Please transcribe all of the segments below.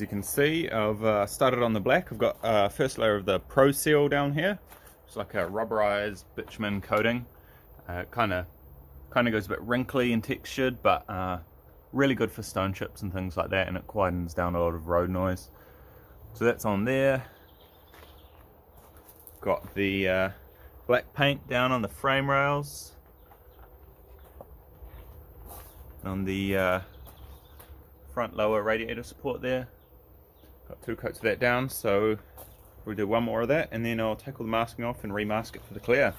As you can see, I've started on the black. I've got first layer of the Pro Seal down here. It's like a rubberized bitumen coating. Kind of goes a bit wrinkly and textured, but really good for stone chips and things like that, and it quietens down a lot of road noise. So that's on there. Got the black paint down on the frame rails. On the front lower radiator support there. Got 2 coats of that down, so we'll do 1 more of that, and then I'll take all the masking off and remask it for the clear.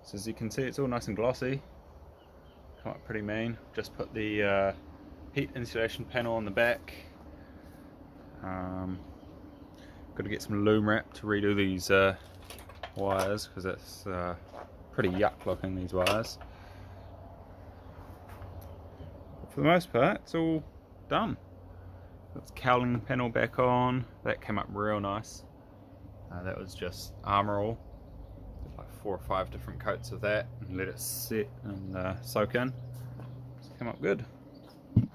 So as you can see, it's all nice and glossy. Come up pretty mean. Just put the heat insulation panel on the back. Got to get some loom wrap to redo these wires, because it's pretty yuck looking, these wires. But for the most part, it's all done. Got the cowling panel back on. That came up real nice. That was just Armor All. Like 4 or 5 different coats of that, and let it sit and soak in. It's come up good. Going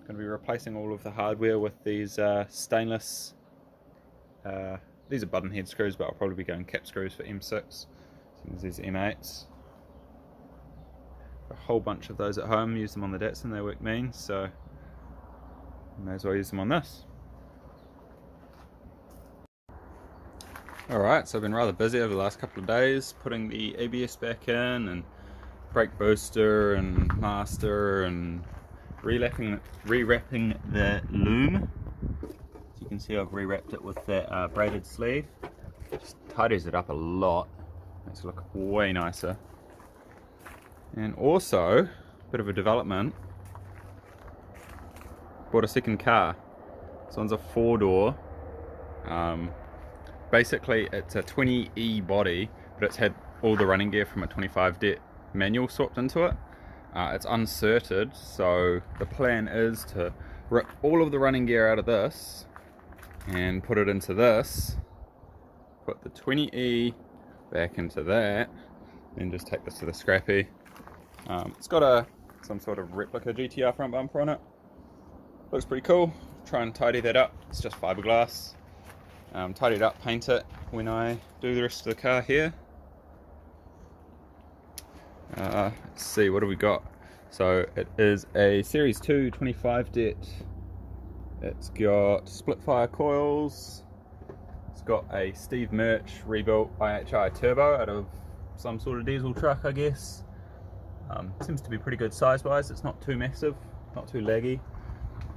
to be replacing all of the hardware with these stainless. These are button head screws, but I'll probably be going cap screws for M6. These M8s. A whole bunch of those at home. Use them on the Datsun. They work mean, so may as well use them on this. Alright, so I've been rather busy over the last couple of days putting the ABS back in, and brake booster and master, and rewrapping the loom. As you can see, I've rewrapped it with that braided sleeve. Just tidies it up a lot, makes it look way nicer. And also, a bit of a development, bought a second car. This one's a 4-door. Basically, it's a 20E body, but it's had all the running gear from a 25Det manual swapped into it. It's uncerted, so the plan is to rip all of the running gear out of this and put it into this, put the 20E back into that, then just take this to the scrappy. It's got some sort of replica GTR front bumper on it. Looks pretty cool. Try and tidy that up. It's just fiberglass. Tidy it up, paint it when I do the rest of the car here. Let's see, what do we got? So it is a Series 2 25Det. It's got split fire coils. It's got a Steve Murch rebuilt IHI turbo out of some sort of diesel truck, I guess. Seems to be pretty good size wise. It's not too massive, not too laggy.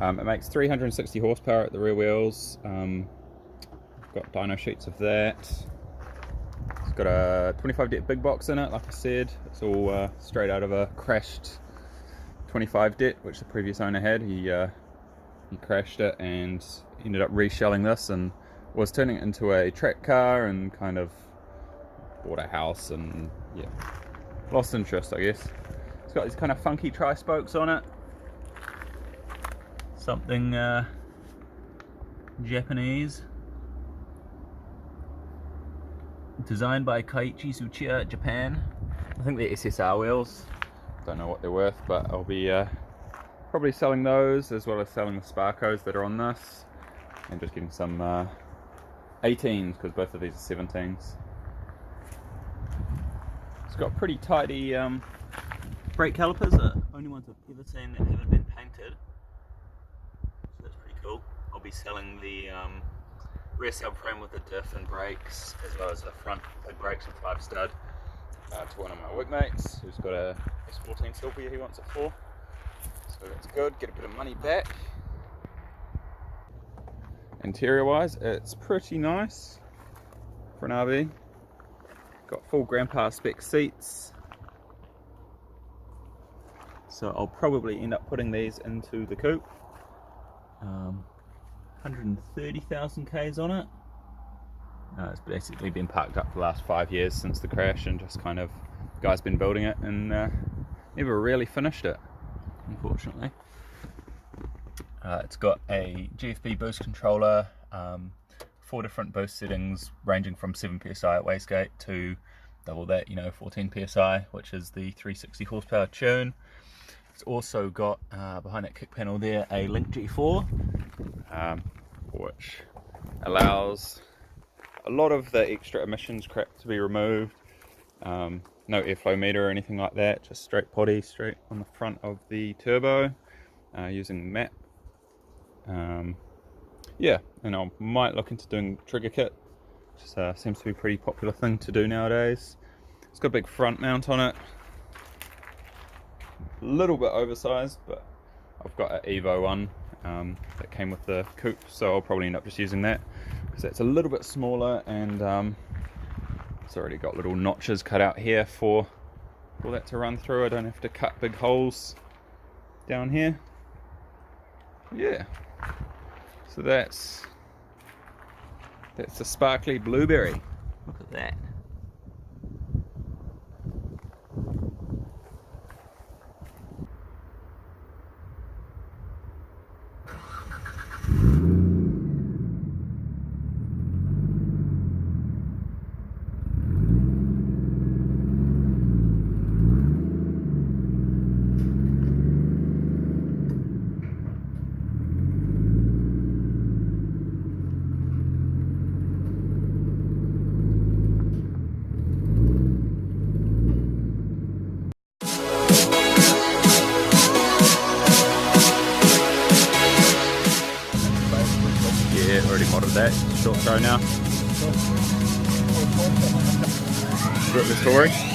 It makes 360 horsepower at the rear wheels. Got dyno sheets of that. It's got a 25Det big box in it, like I said. It's all straight out of a crashed 25Det, which the previous owner had. He crashed it and ended up reshelling this, and was turning it into a track car, and kind of bought a house, and yeah, lost interest, I guess. It's got these kind of funky tri-spokes on it. Something Japanese. Designed by Kaiichi Tsuchiya, Japan. I think they're SSR wheels. Don't know what they're worth, but I'll be probably selling those, as well as selling the Sparkos that are on this, and just getting some 18s, because both of these are 17s. It's got pretty tidy brake calipers, the only ones I've ever seen that haven't been painted. So that's pretty cool. I'll be selling the rear subframe with the diff and brakes, as well as the front big brakes and 5 stud to one of my workmates who's got a S14 Sylvia he wants it for. So that's good, get a bit of money back. Interior wise, it's pretty nice for an RV. Got full grandpa spec seats. So I'll probably end up putting these into the coupe. 130,000 Ks on it. It's basically been parked up for the last 5 years since the crash, and just kind of, guy's been building it and never really finished it, unfortunately. It's got a GFB boost controller, 4 different boost settings ranging from 7 psi at wastegate to double that, 14 psi, which is the 360 horsepower tune. It's also got, behind that kick panel there, a Link G4, which allows a lot of the extra emissions crap to be removed. No airflow meter or anything like that, just straight potty, straight on the front of the turbo, using the map. Yeah, and I might look into doing trigger kit, which seems to be a pretty popular thing to do nowadays. It's got a big front mount on it, a little bit oversized, but I've got an Evo one that came with the coupe, so I'll probably end up just using that because it's a little bit smaller, and it's already got little notches cut out here for that to run through. I don't have to cut big holes down here. Yeah, so that's the sparkly blueberry. Look at that. Yeah, already modded that. Short throw now. Got the story.